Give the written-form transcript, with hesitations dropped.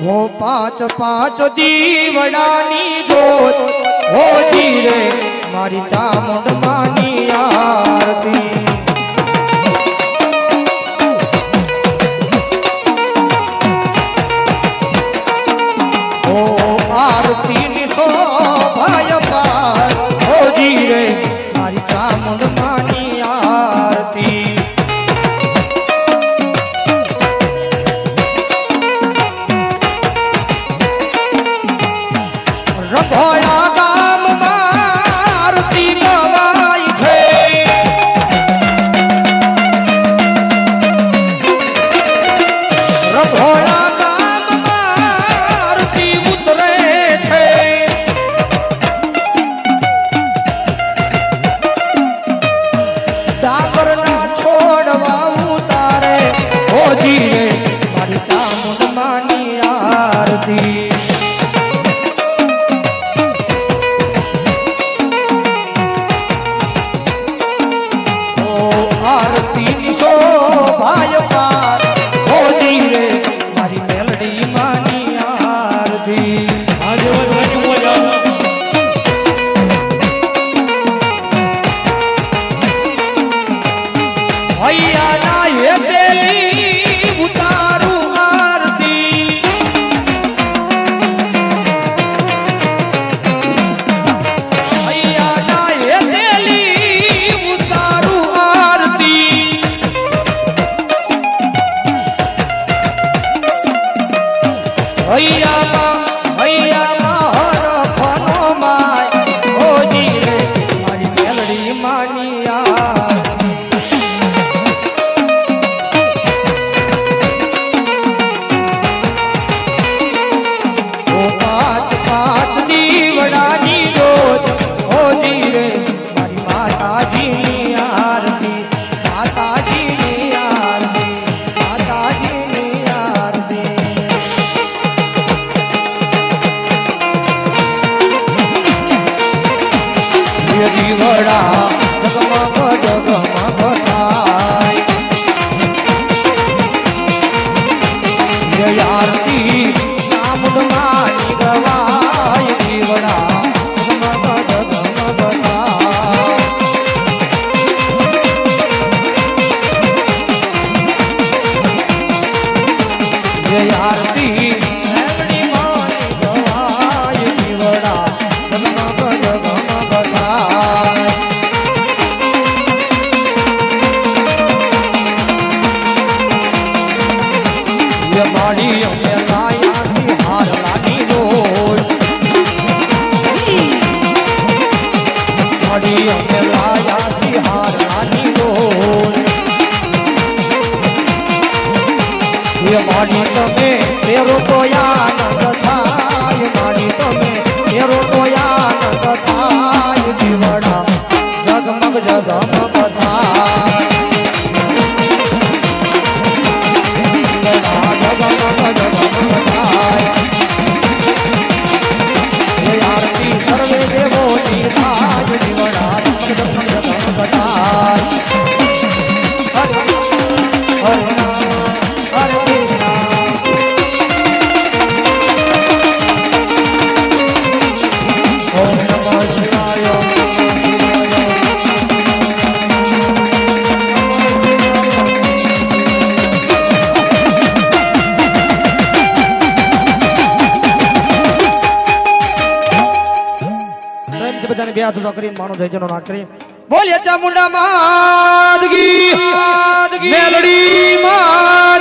हो पांच पांच दीवड़ानी जोत हो जी रे मारी चामुंड मानी आरती हो आरती निशो भाई पार हो जी रे मारी चामुंड मानी आरती रघोड़ा गाम आरती गवाई छे रघोड़ा गाम आरती उतरे छे डाबर ना छोड़वा उतारे हो जी रे मारी चामुंड मानी आरती भाई पार हो जी रे मारी मेलडी मानी आरती भैया ना ये देली उतारू आरती भैया ना ये देली उतारू आरती भैया हर फनो माय हो जी रे मारी मेलडी मानी आरती ओ पांच पांच दीवड़ानी जोत हो जी रे मारी माता जी नी आरती माता जी नी आरती माता जी नी आरती दीवड़ा जगमग जगमग थाय आरती चामुंड मानी गवाय दीवड़ा जगमग जगमग थाय आरती मेलडी मानी गवाय दीवड़ा जगमग जगमग थाय माड़ी में लाया सिहार लानी रोज माड़ी में लाया सिहार लानी रोज ये माड़ी तुम्हें तेरो तो आनंद थाय माड़ी तुम्हें तेरो तो आनंद थाय दीवड़ा जगमग जगमग थाय आरती सर्वे देवो की थाज दीवड़ा जगमग जगमग थाय हरे राम हरे कृष्णा ओम नमः शिवाय બધાને બે હાથ ઊંચા કરીને માનો જય જનો ના કરી બોલ્યા ચામુંડા માદગી મેલડી માં